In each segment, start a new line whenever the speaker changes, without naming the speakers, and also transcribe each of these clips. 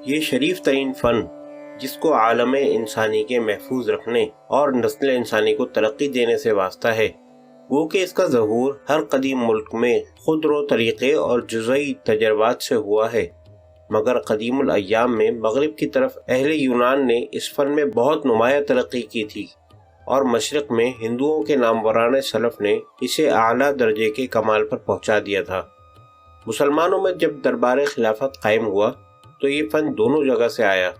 یہ شریف ترین فن جس کو عالم انسانی کے محفوظ رکھنے اور نسل انسانی کو ترقی دینے سے واسطہ ہے، وہ کہ اس کا ظہور ہر قدیم ملک میں خود رو طریقے اور جزئی تجربات سے ہوا ہے، مگر قدیم الایام میں مغرب کی طرف اہل یونان نے اس فن میں بہت نمایاں ترقی کی تھی، اور مشرق میں ہندوؤں کے ناموران سلف نے اسے اعلیٰ درجے کے کمال پر پہنچا دیا تھا۔ مسلمانوں میں جب دربار خلافت قائم ہوا تو یہ فن دونوں جگہ سے آیا،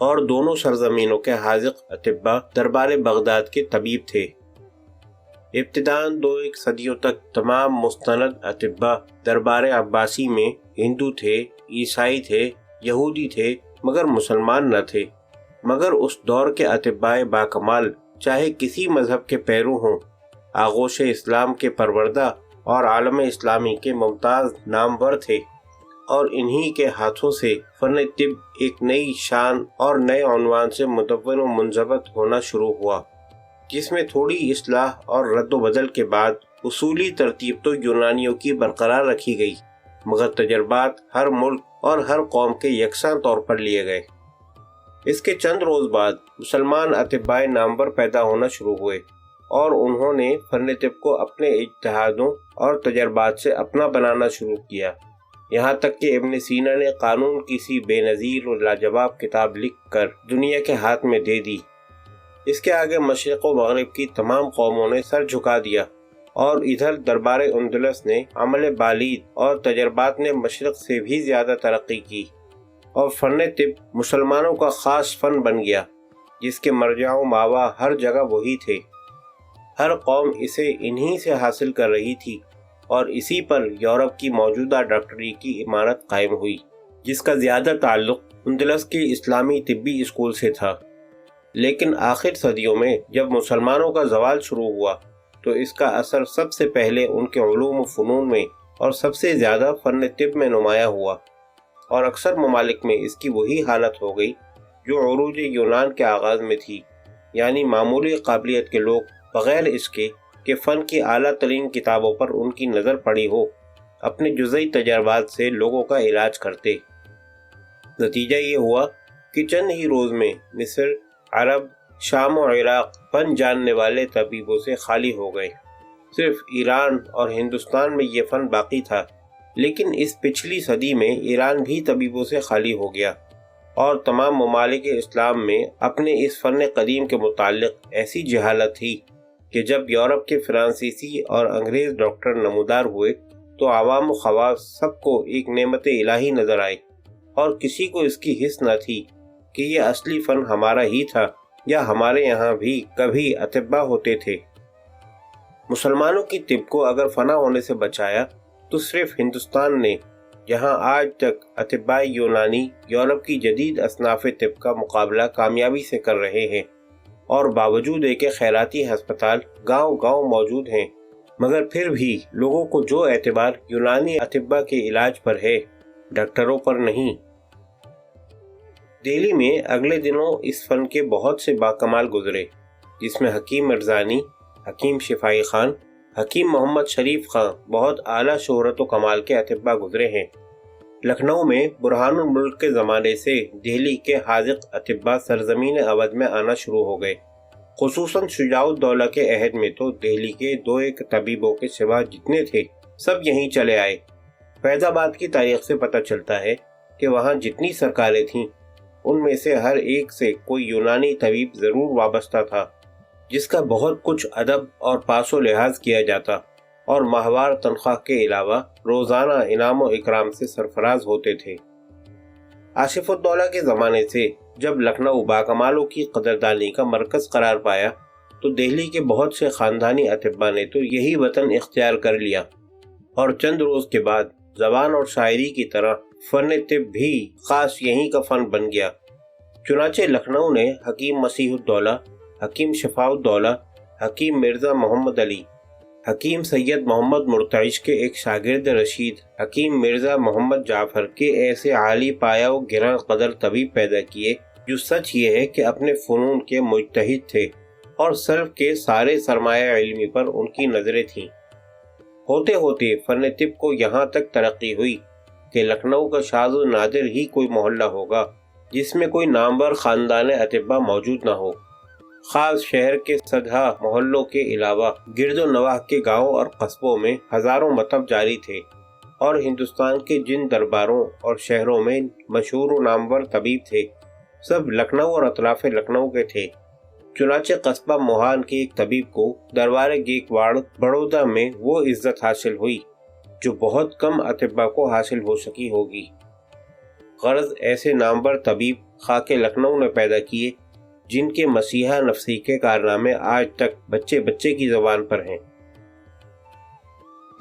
اور دونوں سرزمینوں کے حاذق اطباء دربار بغداد کے طبیب تھے۔ ابتداً 2 صدیوں تک تمام مستند اطباء دربار عباسی میں ہندو تھے، عیسائی تھے، یہودی تھے، مگر مسلمان نہ تھے۔ مگر اس دور کے اطباء باکمال چاہے کسی مذہب کے پیرو ہوں، آغوش اسلام کے پروردہ اور عالم اسلامی کے ممتاز نامور تھے، اور انہی کے ہاتھوں سے فن طب ایک نئی شان اور نئے عنوان سے مدون و منضبط ہونا شروع ہوا، جس میں تھوڑی اصلاح اور رد و بدل کے بعد اصولی ترتیب تو یونانیوں کی برقرار رکھی گئی، مگر تجربات ہر ملک اور ہر قوم کے یکساں طور پر لیے گئے۔ اس کے چند روز بعد مسلمان اطباء نامور پیدا ہونا شروع ہوئے، اور انہوں نے فن طب کو اپنے اجتہادوں اور تجربات سے اپنا بنانا شروع کیا، یہاں تک کہ ابن سینا نے قانون کی سی بے نظیر و لاجواب کتاب لکھ کر دنیا کے ہاتھ میں دے دی۔ اس کے آگے مشرق و مغرب کی تمام قوموں نے سر جھکا دیا، اور ادھر دربار اندلس نے عمل بالید اور تجربات نے مشرق سے بھی زیادہ ترقی کی، اور فن طب مسلمانوں کا خاص فن بن گیا، جس کے مرجع و ماوا ہر جگہ وہی تھے۔ ہر قوم اسے انہی سے حاصل کر رہی تھی، اور اسی پر یورپ کی موجودہ ڈاکٹری کی عمارت قائم ہوئی، جس کا زیادہ تعلق اندلس کے اسلامی طبی اسکول سے تھا۔ لیکن آخر صدیوں میں جب مسلمانوں کا زوال شروع ہوا تو اس کا اثر سب سے پہلے ان کے علوم و فنون میں اور سب سے زیادہ فن طب میں نمایاں ہوا، اور اکثر ممالک میں اس کی وہی حالت ہو گئی جو عروج یونان کے آغاز میں تھی، یعنی معمولی قابلیت کے لوگ بغیر اس کے کہ فن کی اعلیٰ ترین کتابوں پر ان کی نظر پڑی ہو، اپنے جزئی تجربات سے لوگوں کا علاج کرتے۔ نتیجہ یہ ہوا کہ چند ہی روز میں مصر، عرب، شام و عراق فن جاننے والے طبیبوں سے خالی ہو گئے۔ صرف ایران اور ہندوستان میں یہ فن باقی تھا، لیکن اس پچھلی صدی میں ایران بھی طبیبوں سے خالی ہو گیا، اور تمام ممالک اسلام میں اپنے اس فن قدیم کے متعلق ایسی جہالت تھی کہ جب یورپ کے فرانسیسی اور انگریز ڈاکٹر نمودار ہوئے تو عوام و خواص سب کو ایک نعمت الہی نظر آئی، اور کسی کو اس کی حس نہ تھی کہ یہ اصلی فن ہمارا ہی تھا، یا ہمارے یہاں بھی کبھی اطباء ہوتے تھے۔ مسلمانوں کی طب کو اگر فنا ہونے سے بچایا تو صرف ہندوستان نے، جہاں آج تک اطباء یونانی یورپ کی جدید اصناف طب کا مقابلہ کامیابی سے کر رہے ہیں، اور باوجود کہ خیراتی ہسپتال گاؤں گاؤں موجود ہیں، مگر پھر بھی لوگوں کو جو اعتبار یونانی اطباء کے علاج پر ہے، ڈاکٹروں پر نہیں۔ دہلی میں اگلے دنوں اس فن کے بہت سے باکمال گزرے، جس میں حکیم مرزانی، حکیم شفائی خان، حکیم محمد شریف خان بہت اعلیٰ شہرت و کمال کے اطباء گزرے ہیں۔ لکھنؤ میں برہان الملک کے زمانے سے دہلی کے حاذق اطباء سرزمین اودھ میں آنا شروع ہو گئے، خصوصاً شجاع الدولہ کے عہد میں تو دہلی کے 2 طبیبوں کے سوا جتنے تھے سب یہیں چلے آئے۔ فیض آباد کی تاریخ سے پتہ چلتا ہے کہ وہاں جتنی سرکاریں تھیں ان میں سے ہر ایک سے کوئی یونانی طبیب ضرور وابستہ تھا، جس کا بہت کچھ ادب اور پاس و لحاظ کیا جاتا، اور ماہوار تنخواہ کے علاوہ روزانہ انعام و اکرام سے سرفراز ہوتے تھے۔ آصف الدولہ کے زمانے سے جب لکھنؤ باکمالوں کی قدردانی کا مرکز قرار پایا تو دہلی کے بہت سے خاندانی اطباء نے تو یہی وطن اختیار کر لیا، اور چند روز کے بعد زبان اور شاعری کی طرح فن طب بھی خاص یہیں کا فن بن گیا۔ چنانچہ لکھنؤ نے حکیم مسیح الدولہ، حکیم شفاء الدولہ، حکیم مرزا محمد علی، حکیم سید محمد مرتعش کے ایک شاگرد رشید، حکیم مرزا محمد جعفر کے ایسے عالی پایہ و گراں قدر طبیب پیدا کیے جو سچ یہ ہے کہ اپنے فنون کے مجتہد تھے، اور سلف کے سارے سرمایہ علمی پر ان کی نظریں تھیں۔ ہوتے ہوتے فن طب کو یہاں تک ترقی ہوئی کہ لکھنؤ کا شاذ و نادر ہی کوئی محلہ ہوگا جس میں کوئی نامور خاندان اطباء موجود نہ ہو۔ خاص شہر کے سدھا محلوں کے علاوہ گرد و نواح کے گاؤں اور قصبوں میں ہزاروں مطب جاری تھے، اور ہندوستان کے جن درباروں اور شہروں میں مشہور و نامور طبیب تھے، سب لکھنؤ اور اطراف لکھنؤ کے تھے۔ چنانچہ قصبہ موہان کے ایک طبیب کو دربار گیکواڑ بڑودہ میں وہ عزت حاصل ہوئی جو بہت کم اطباء کو حاصل ہو سکی ہوگی۔ غرض ایسے نامور طبیب خاک لکھنؤ نے پیدا کیے جن کے مسیحا نفسی کے کارنامے آج تک بچے بچے کی زبان پر ہیں۔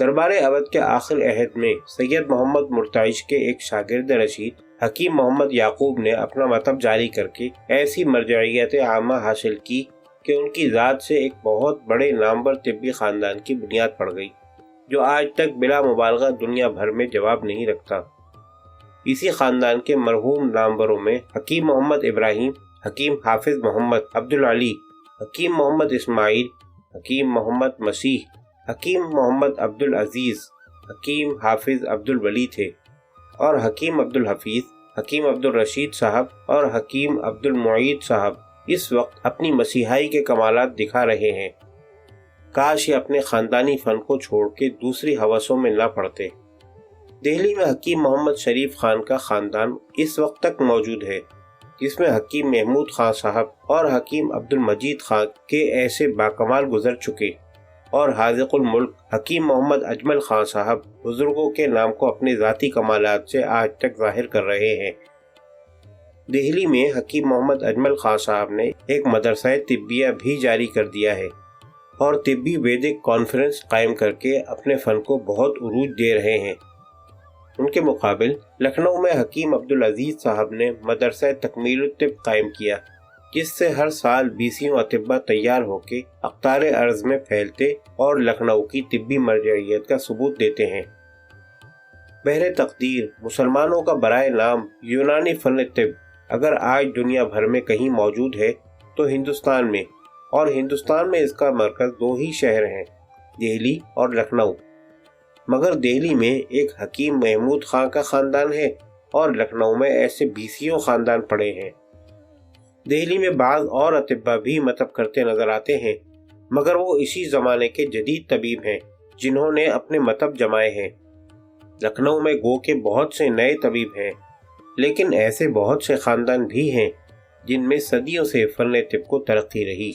دربار اودھ کے آخر عہد میں سید محمد مرتعش کے ایک شاگرد رشید حکیم محمد یعقوب نے اپنا مطب جاری کر کے ایسی مرجعیت عامہ حاصل کی کہ ان کی ذات سے ایک بہت بڑے نامور طبی خاندان کی بنیاد پڑ گئی، جو آج تک بلا مبالغہ دنیا بھر میں جواب نہیں رکھتا۔ اسی خاندان کے مرحوم ناموروں میں حکیم محمد ابراہیم، حکیم حافظ محمد عبدالعلی، حکیم محمد اسماعیل، حکیم محمد مسیح، حکیم محمد عبدالعزیز، حکیم حافظ عبدالولی تھے، اور حکیم عبدالحفیظ، حکیم عبدالرشید صاحب اور حکیم عبدالمعید صاحب اس وقت اپنی مسیحائی کے کمالات دکھا رہے ہیں۔ کاش یہ اپنے خاندانی فن کو چھوڑ کے دوسری ہوسوں میں نہ پڑتے۔ دہلی میں حکیم محمد شریف خان کا خاندان اس وقت تک موجود ہے، جس میں حکیم محمود خان صاحب اور حکیم عبدالمجید خان کے ایسے باکمال گزر چکے، اور حاذق الملک حکیم محمد اجمل خان صاحب بزرگوں کے نام کو اپنے ذاتی کمالات سے آج تک ظاہر کر رہے ہیں۔ دہلی میں حکیم محمد اجمل خان صاحب نے ایک مدرسہ طبیہ بھی جاری کر دیا ہے، اور طبی ویدک کانفرنس قائم کر کے اپنے فن کو بہت عروج دے رہے ہیں۔ ان کے مقابل لکھنؤ میں حکیم عبدالعزیز صاحب نے مدرسہ تکمیل الطب قائم کیا، جس سے ہر سال 20 اطباء تیار ہو کے اقطار ارض میں پھیلتے اور لکھنؤ کی طبی مرجعیت کا ثبوت دیتے ہیں۔ بہر تقدیر مسلمانوں کا برائے نام یونانی فن طب اگر آج دنیا بھر میں کہیں موجود ہے تو ہندوستان میں، اور ہندوستان میں اس کا مرکز 2 ہی شہر ہیں، دہلی اور لکھنؤ۔ مگر دہلی میں ایک حکیم محمود خان کا خاندان ہے، اور لکھنؤ میں ایسے 20 خاندان پڑے ہیں۔ دہلی میں بعض اور اطباء بھی مطب کرتے نظر آتے ہیں، مگر وہ اسی زمانے کے جدید طبیب ہیں جنہوں نے اپنے مطب جمائے ہیں۔ لکھنؤ میں گو کے بہت سے نئے طبیب ہیں، لیکن ایسے بہت سے خاندان بھی ہیں جن میں صدیوں سے فن طب کو ترقی رہی۔